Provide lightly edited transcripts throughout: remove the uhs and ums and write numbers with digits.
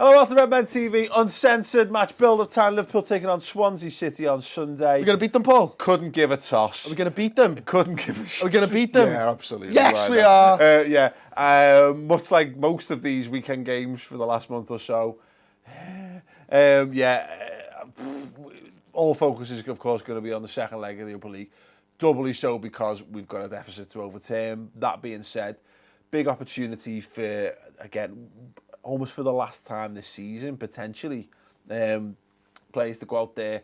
Hello, welcome to Redmen TV, Uncensored, match build-up time. Liverpool taking on Swansea City on Sunday. We're going to beat them, Paul? Couldn't give a toss. Are we going to beat them? Couldn't give a shit. Are we going to beat them? Yeah, absolutely. Yes, we are. Much like most of these weekend games for the last month or so. All focus is, of course, going to be on the second leg of the Upper League. Doubly so because we've got a deficit to overturn. That being said, big opportunity for, again, almost for the last time this season, potentially, players to go out there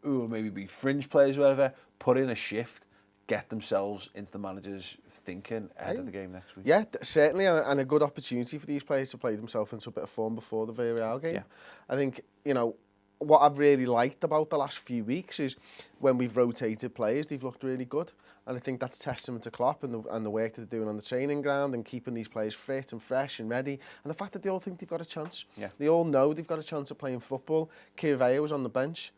who maybe be fringe players or whatever, put in a shift, get themselves into the manager's thinking ahead of the game next week. Yeah, certainly, and a good opportunity for these players to play themselves into a bit of form before the Villarreal game. Yeah. I think, what I've really liked about the last few weeks is when we've rotated players, they've looked really good. And I think that's testament to Klopp and the work that they're doing on the training ground and keeping these players fit and fresh and ready. And the fact that they all think they've got a chance. Yeah. They all know they've got a chance of playing football. Kirvea was on the bench.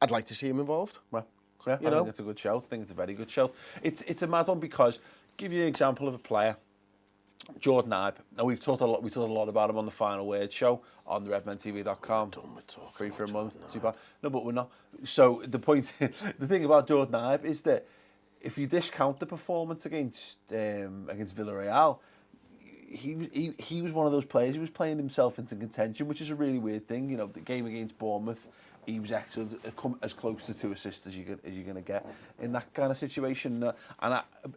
I'd like to see him involved. Well, yeah, I think it's a good shout. I think it's a very good shout. It's a mad one because, give you an example of a player, Jordan Ibe. Now, we've talked a lot about him on the Final Word show on the redmentv.com. Free for a month. Too bad. No, but we're not. So the thing about Jordan Ibe is that if you discount the performance against Villarreal, he was one of those players who was playing himself into contention, which is a really weird thing. The game against Bournemouth, he was excellent, as close to 2 assists as you're going to get in that kind of situation.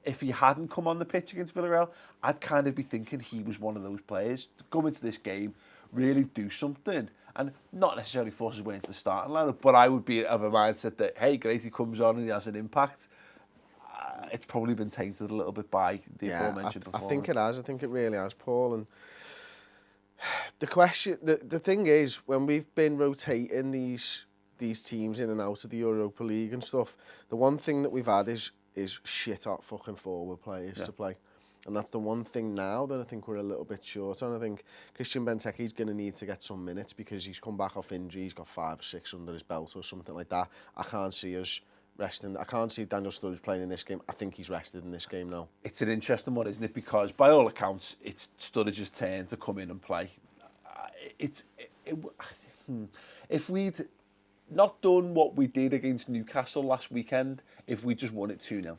If he hadn't come on the pitch against Villarreal, I'd kind of be thinking he was one of those players to come into this game, really do something, and not necessarily force his way into the starting lineup. But I would be of a mindset that, hey, great, he comes on and he has an impact. It's probably been tainted a little bit by the aforementioned performance. I think it has. I think it really has, Paul. And the question, the thing is, when we've been rotating these teams in and out of the Europa League and stuff, the one thing that we've had is shit hot fucking forward players to play. And that's the one thing now that I think we're a little bit short on. I think Christian Benteke's going to need to get some minutes because he's come back off injury. He's got 5 or 6 under his belt or something like that. I can't see us resting. I can't see Daniel Sturridge playing in this game. I think he's rested in this game now. It's an interesting one, isn't it? Because by all accounts, it's Sturridge's turn to come in and play. If we'd not done what we did against Newcastle last weekend, if we just won it 2-0,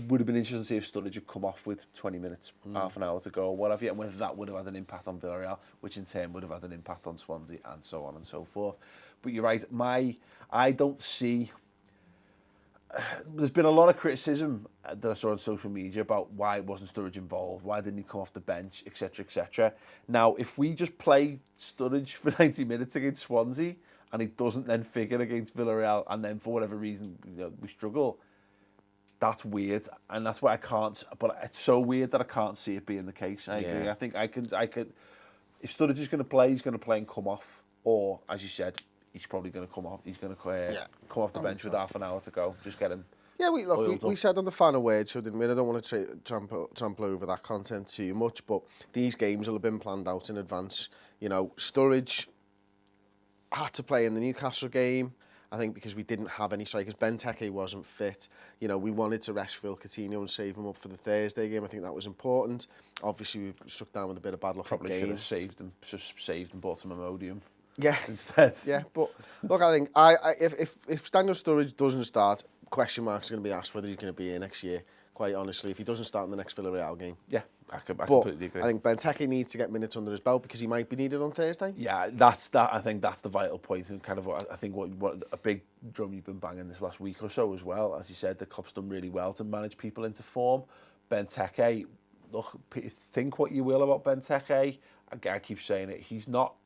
would have been interesting to see if Sturridge had come off with 20 minutes, half an hour to go, or whatever, and whether that would have had an impact on Villarreal, which in turn would have had an impact on Swansea, and so on and so forth. But you're right, I don't see... There's been a lot of criticism that I saw on social media about why wasn't Sturridge involved, why didn't he come off the bench, etc., etc. Now, if we just play Sturridge for 90 minutes against Swansea, and he doesn't then figure against Villarreal, and then for whatever reason we struggle, that's weird, and that's why I can't. But it's so weird that I can't see it being the case. I agree. I think I could. If Sturridge is going to play, he's going to play and come off, or as you said, he's probably going to come off. He's going to come off the bench with half an hour to go. Just get him. Yeah, we said on the Final Word show, didn't we? I don't want to trample over that content too much, but these games will have been planned out in advance. Sturridge had to play in the Newcastle game, I think, because we didn't have any strikers. Benteke wasn't fit. We wanted to rest Phil Coutinho and save him up for the Thursday game. I think that was important. Obviously, we struck down with a bit of bad luck. Probably should have saved and bought some Imodium. Yeah, instead. Yeah, but look, I think if Daniel Sturridge doesn't start, question marks are going to be asked whether he's going to be here next year. Quite honestly, if he doesn't start in the next Villarreal game. Yeah, I completely agree. I think Benteke needs to get minutes under his belt because he might be needed on Thursday. Yeah, I think that's the vital point, and kind of what a big drum you've been banging this last week or so as well. As you said, the club's done really well to manage people into form. Benteke, look, think what you will about Benteke. I keep saying it. He's not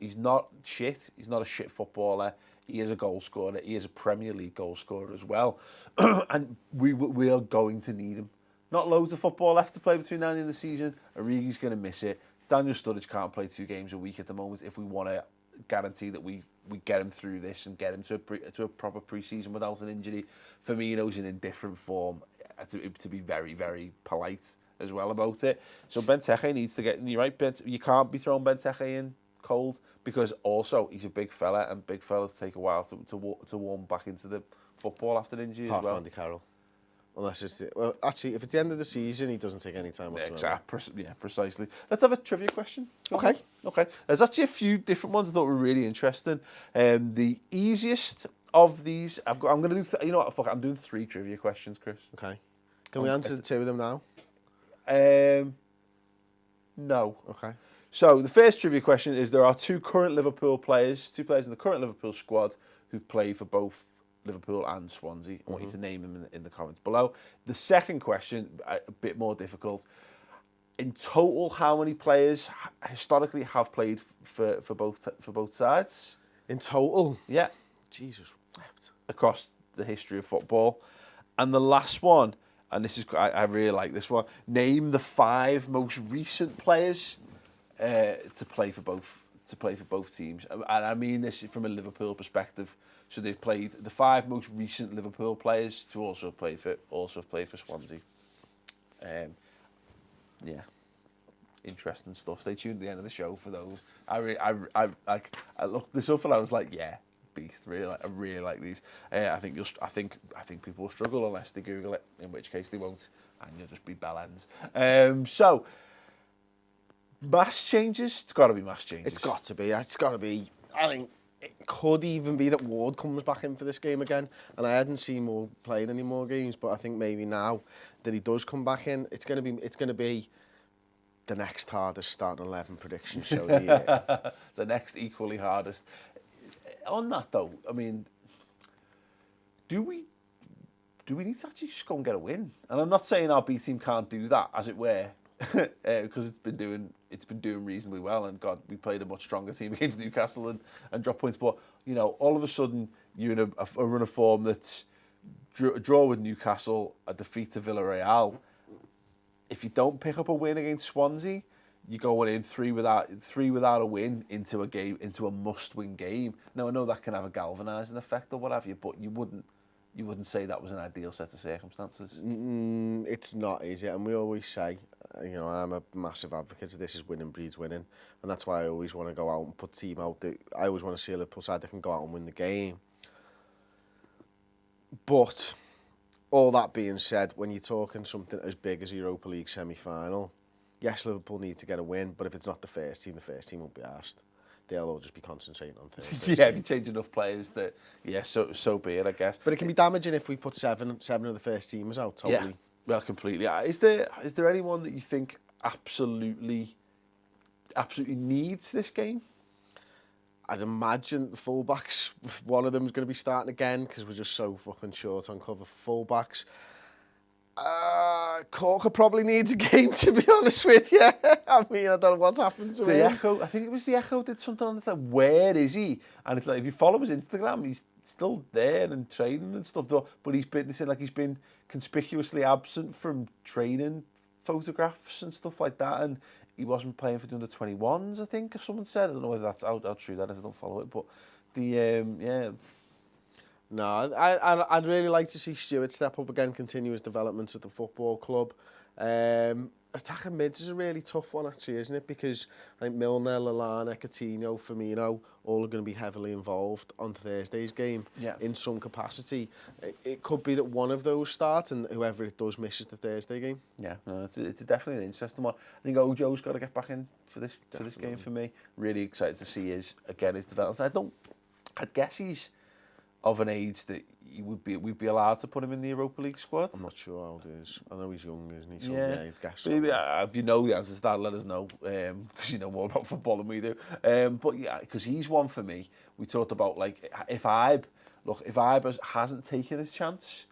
shit. He's not a shit footballer. He is a goal scorer. He is a Premier League goal scorer as well, and we are going to need him. Not loads of football left to play between now and the end of the season. Origi's going to miss it. Daniel Sturridge can't play 2 games a week at the moment if we want to guarantee that we get him through this and get him to a proper pre-season without an injury. Firmino's in indifferent form, to be very, very polite as well about it. So Benteke needs to get... You're right, you can't be throwing Benteke in cold because also he's a big fella, and big fellas take a while to warm back into the football after injury as well. Andy Carroll. Unless it's... Well, actually, if it's the end of the season, he doesn't take any time whatsoever. Exactly. Yeah, precisely. Let's have a trivia question. Okay. Okay. There's actually a few different ones I thought were really interesting. The easiest of these, I'm going to do... you know what? Fuck it, I'm doing 3 trivia questions, Chris. Okay. Can we answer the 2 of them now? No. Okay. So the first trivia question is: there are 2 current Liverpool players, 2 players in the current Liverpool squad who've played for both Liverpool and Swansea. I want you to name them in the comments below. The second question, a bit more difficult. In total, how many players historically have played for both sides? In total? Yeah. Jesus wept. Across the history of football. And the last one, and this is I really like this one. Name the 5 most recent players to play for both teams. And I mean this from a Liverpool perspective. So they've played the 5 most recent Liverpool players to also have played for Swansea. Yeah, interesting stuff. Stay tuned at the end of the show for those. I looked this up and I was like, yeah, beast. I really like these. I think people will struggle unless they Google it, in which case they won't, and you'll just be bell ends. So mass changes. It's got to be mass changes. It's got to be. I think it could even be that Ward comes back in for this game again. And I hadn't seen Ward playing any more games, but I think maybe now that he does come back in, it's going to be the next hardest starting 11 prediction show of the year. The next equally hardest. On that though, I mean, do we need to actually just go and get a win? And I'm not saying our B team can't do that, as it were, because it's been doing reasonably well. And God, we played a much stronger team against Newcastle and dropped points. But you know, all of a sudden you're in a run of form that's a draw with Newcastle, a defeat to Villarreal. If you don't pick up a win against Swansea, you're going in three without a win into a must-win game. Now I know that can have a galvanising effect or what have you, but you wouldn't say that was an ideal set of circumstances. It's not, is it? And we always say, you know, I'm a massive advocate of this is winning breeds winning, and that's why I always want to go out and put the team out. I always want to see a Liverpool side that can go out and win the game. But all that being said, when you're talking something as big as a Europa League semi-final, yes, Liverpool need to get a win, but if it's not the first team won't be asked. They'll all just be concentrating on Thursday. Yeah, if you change enough players, that so be it, I guess. But it can be damaging if we put seven of the first teamers out. Totally. Yeah, well, completely. Is there anyone that you think absolutely needs this game? I'd imagine the fullbacks, one of them is going to be starting again because we're just so fucking short on cover for fullbacks. Corker probably needs a game, to be honest with you. I mean, I don't know what's happened to him. Echo, I think it was the Echo did something on this, like, where is he? And it's like, if you follow his Instagram, he's still there and training and stuff, but he's been conspicuously absent from training photographs and stuff like that, and he wasn't playing for the under-21s, I think, or someone said. I don't know whether that's how true that is, I don't follow it, but yeah. No, I'd really like to see Stuart step up again, continue his development at the football club. Attacking mids is a really tough one, actually, isn't it? Because I think Milner, Lallana, Coutinho, Firmino, all are going to be heavily involved on Thursday's game in some capacity. It could be that one of those starts and whoever it does misses the Thursday game. Yeah, no, it's definitely an interesting one. I think Ojo's got to get back in for this game for me. Really excited to see his development. I'd guess he's of an age that we'd be allowed to put him in the Europa League squad. I'm not sure how old he is. I know he's young, isn't he? So, yeah, I'd guess maybe if you know the answers to that, let us know, because you know more about football than we do. But yeah, because he's one for me. We talked about, like, if Ibe hasn't taken his chance,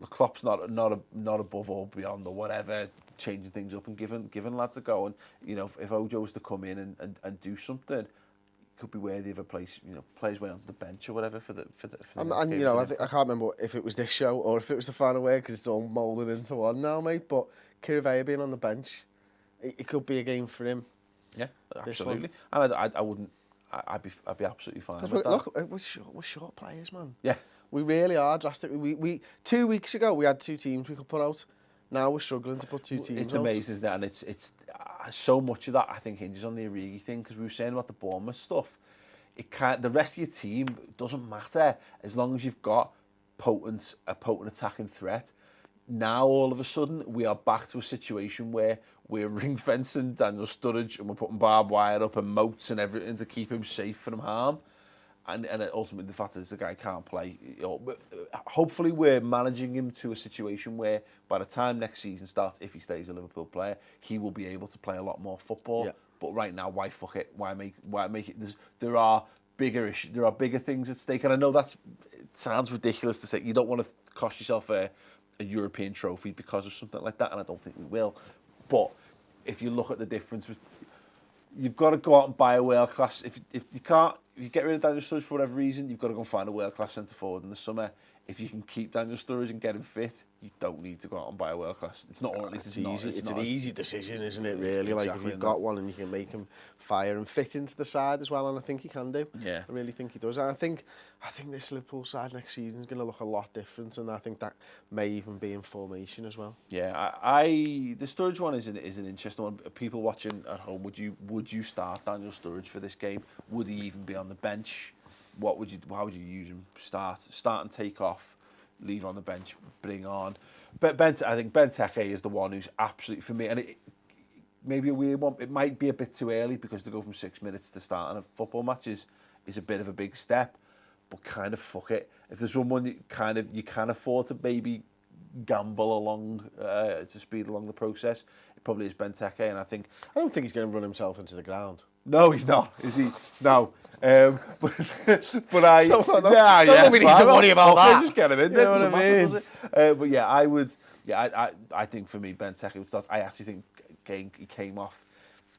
the Klopp's not above or beyond or whatever, changing things up and giving lads a go. And you know, if Ojo's to come in and do something, could be worthy of a place, you know, players way onto the bench or whatever for the and you know, I can't remember if it was this show or if it was the final way, because it's all moulded into one now, mate. But Kirivea being on the bench, it could be a game for him. Yeah, absolutely. And I wouldn't. I'd be absolutely fine with that. Look, we're short players, man. Yeah, we really are drastically. We 2 weeks ago we had 2 teams we could put out. Now we're struggling to put 2 teams out. It's amazing, isn't it? And it's so much of that, I think, hinges on the Origi thing, because we were saying about the Bournemouth stuff. The rest of your team doesn't matter as long as you've got a potent attacking threat. now all of a sudden we are back to a situation where we're ring fencing Daniel Sturridge and we're putting barbed wire up and moats and everything to keep him safe from harm. And ultimately the fact is the guy can't play. Hopefully we're managing him to a situation where by the time next season starts, if he stays a Liverpool player, he will be able to play a lot more football. Yeah. But right now, why fuck it? Why make it? There are bigger issues. There are bigger things at stake. And I know it sounds ridiculous to say. You don't want to cost yourself a European trophy because of something like that, and I don't think we will. But if you look at the difference, you've got to go out and buy a world class. If you get rid of Daniel Sturridge for whatever reason, you've got to go and find a world class centre forward in the summer. If you can keep Daniel Sturridge and get him fit, you don't need to go out and buy a world class. It's not, or at least it's easy. It's an easy decision, isn't it? Really, exactly, like if you've got one and you can make him fire and fit into the side as well, and I think he can do. Yeah, I really think he does. And I think this Liverpool side next season is going to look a lot different, and I think that may even be in formation as well. Yeah, the Sturridge one is an interesting one. People watching at home, would you start Daniel Sturridge for this game? Would he even be on the bench? How would you use him? Start and take off. Leave on the bench, bring on. But I think Benteke is the one who's absolutely, for me, and it maybe a weird one. It might be a bit too early because to go from 6 minutes to starting a football match is a bit of a big step. But kind of fuck it. If there's someone you can afford to maybe gamble along to speed along the process, it probably is Benteke. And I don't think he's going to run himself into the ground. No, he's not. Is he? No. But I... Don't we need to worry about that. Just get him in there. You know what I mean? But yeah, I would... Yeah, I think for me, Benteke would start. I actually think he came off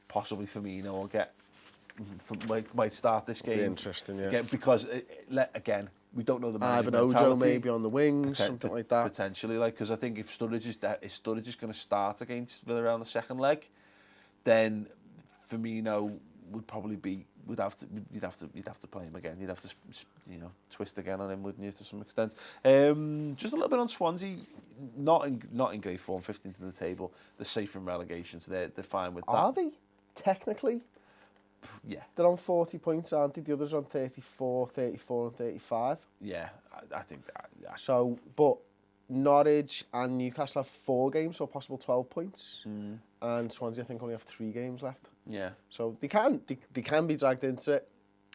possibly Firmino or might start this game. Be interesting, yeah. Again, because, again, we don't know the manager's mentality. mentality. Maybe on the wings, something like that. Potentially, because I think if Sturridge is going to start against Villa on the second leg, then Firmino would probably be. You'd have to play him again. You'd have to, twist again on him, wouldn't you, to some extent? Just a little bit on Swansea. Not in great form. 15th in the table. They're safe from relegation, so they're fine with that. Are they? Technically? Yeah. They're on 40 points, aren't they? The others on 34 and 35. Yeah, I think that. Yeah. So, but Norwich and Newcastle have 4 games, so a possible 12 points. And Swansea, I think, only have 3 games left. Yeah. So they can be dragged into it.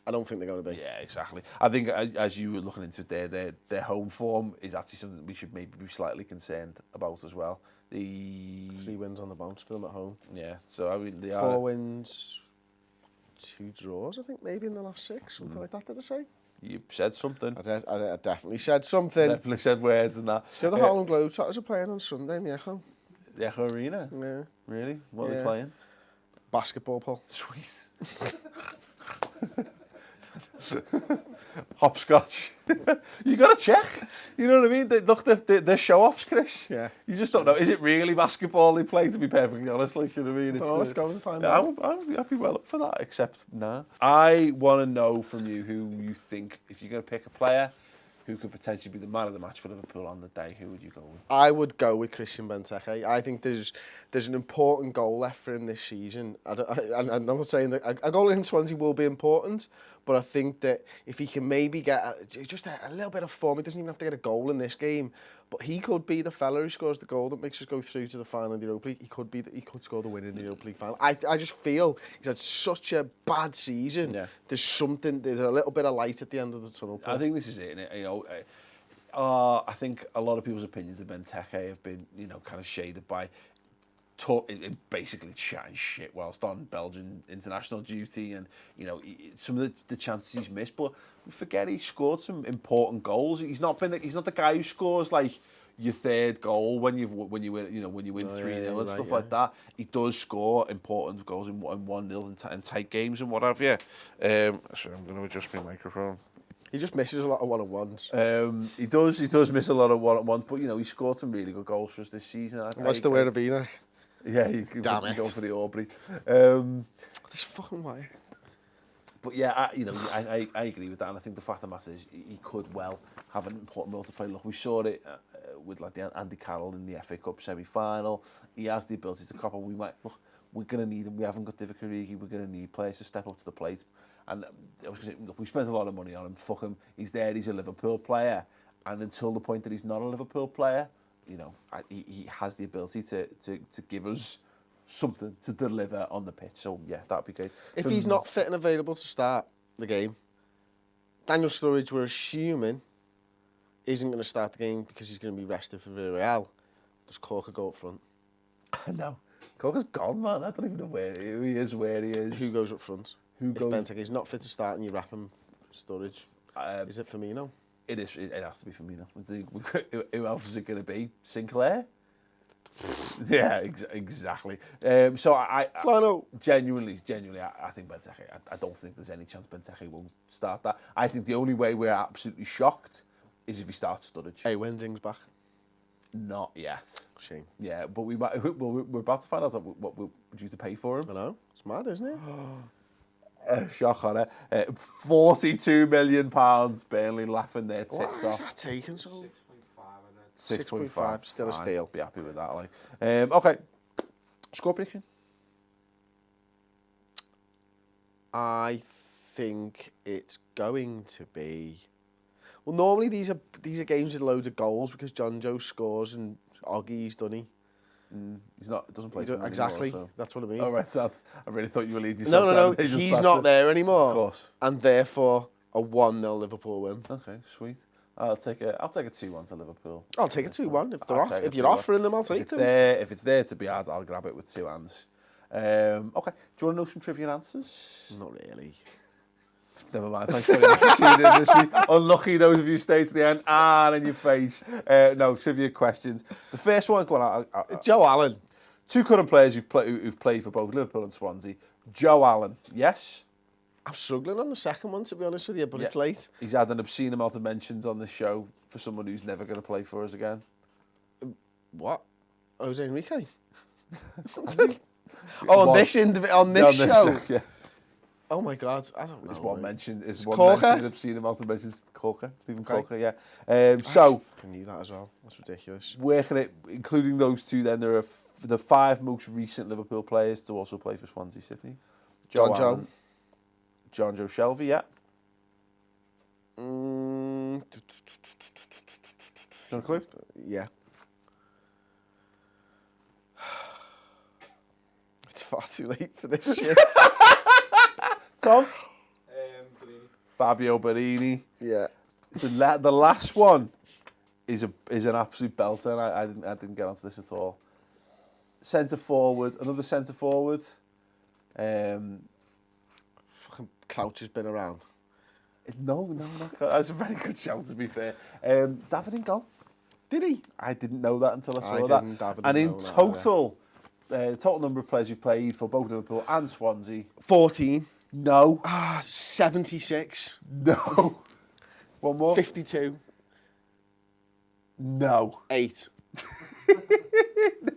I don't think they're going to be. Yeah, exactly. I think as you were looking into it, their home form is actually something that we should maybe be slightly concerned about as well. 3 wins on the bounce for them at home. Yeah. So I mean, they 4 wins, 2 draws. I think maybe in the last 6, something like that. Did I say? You said something. I definitely said something. Definitely said words and that. So the Harlem Globetrotters are playing on Sunday in the Echo. The Echo Arena? Yeah. Really? What are they playing? Basketball, Paul. Sweet. Hopscotch. You got to check. You know what I mean? They're show-offs, Chris. Yeah. You just don't know. Is it really basketball they play, to be perfectly honest? Like, you know what I mean? Let's go and find out. I'd be well up for that, except, nah. I want to know from you who you think, if you're going to pick a player who could potentially be the man of the match for Liverpool on the day, who would you go with? I would go with Christian Benteke. I think there's an important goal left for him this season. I'm not saying that a goal in Swansea will be important, but I think that if he can maybe get just a little bit of form, he doesn't even have to get a goal in this game, but he could be the fella who scores the goal that makes us go through to the final in the Europa League. He could score the win in the Europa League final. I just feel he's had such a bad season. Yeah. There's a little bit of light at the end of the tunnel. I think this is it, innit? I think a lot of people's opinions of Benteke have been, kind of shaded by basically chatting shit whilst on Belgian international duty, and some of the chances he's missed. But we forget he scored some important goals. He's not the guy who scores like your third goal when you win 3-0 and stuff like that. He does score important goals in 1-0 in tight games and what have you. Sorry, I'm going to adjust my microphone. He just misses a lot of one-on-ones. He does miss a lot of one-on-ones, but he scored some really good goals for us this season. What's the way to be now? Yeah, you can go for the Aubrey. This fucking way. But yeah, I agree with that, and I think the fact of the matter is he could well have an important role to play. Look, we saw it with Andy Carroll in the FA Cup semi-final. He has the ability to cop, and we're going to need him. We haven't got Divock Origi. We're going to need players to step up to the plate. And I was going to say, look, we spent a lot of money on him. Fuck him. He's there. He's a Liverpool player. And until the point that he's not a Liverpool player, you know, he has the ability to give us something to deliver on the pitch. So yeah, that'd be great. If he's not fit and available to start the game, Daniel Sturridge, we're assuming, isn't going to start the game because he's going to be rested for Villarreal. Does Corker go up front? No. Corker's gone, man. I don't even know where he is. Who goes up front? If Benteke's not fit to start and you wrap him Sturridge, is it Firmino? It is. It has to be Firmino. Who else is it going to be? Sinclair? Yeah, exactly. So Flano. Genuinely, I think Benteke. I don't think there's any chance Benteke won't start that. I think the only way we're absolutely shocked is if he starts Sturridge. Hey, when's Ings back? Not yet. Shame. Yeah, but we might. We're about to find out what we're due to pay for him. I know. It's mad, isn't it? Shock on it. £42 million. Burnley laughing their tits off. Why is that taken so? 6.5. Still a steal. Be happy with that. Like, okay. Score prediction. I think it's going to be. Well, normally these are games with loads of goals because John Joe scores and Oggie's done he. He's not. Doesn't play exactly. Anymore, so. That's what I mean. Oh right, so I really thought you were leading yourself. No. Down. He's not there anymore. Of course. And therefore a 1-0 Liverpool win. Okay, sweet. I'll take a 2-1 to Liverpool. I'll take a 2-1 if you're offering them. I'll take them. If it's there to be had, I'll grab it with two hands. Okay. Do you want to know some trivia answers? Not really. Never mind. Thanks for tuning in this week. Unlucky those of you who stayed to the end. In your face. No trivia questions. The first one. Go on. Joe Allen. Two current players who've played for both Liverpool and Swansea. Joe Allen. Yes. I'm struggling on the second one, to be honest with you, but it's late. He's had an obscene amount of mentions on this show for someone who's never going to play for us again. What? Jose Enrique? On this show? Yeah. Oh my God, I don't know. It's one mention. It's one Corker? mention. Obscene amount of mentions. Corker, Stephen Corker. Yeah. I knew that as well. That's ridiculous. Working it, including those two, then there are the 5 most recent Liverpool players to also play for Swansea City. John Joe Shelvey. Yeah. Do you want a clue? Yeah. It's far too late for this shit. Tom? Bellini. Fabio Barini. Yeah. The last one is an absolute belter, and I didn't get onto this at all. Centre forward, another centre forward. Fucking Crouch has been around. No. That's a very good shout, to be fair. David in goal. Did he? I didn't know that until I saw that. David And in know total, total number of players you've played for both Liverpool and Swansea. 14. No. 76. No. One more. 52. No. 8.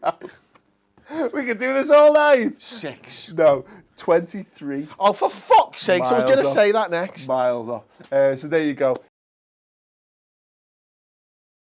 No. We could do this all night. 6. No. 23. Oh, for fuck's sake! I was going to off. say that next. Miles off. So there you go.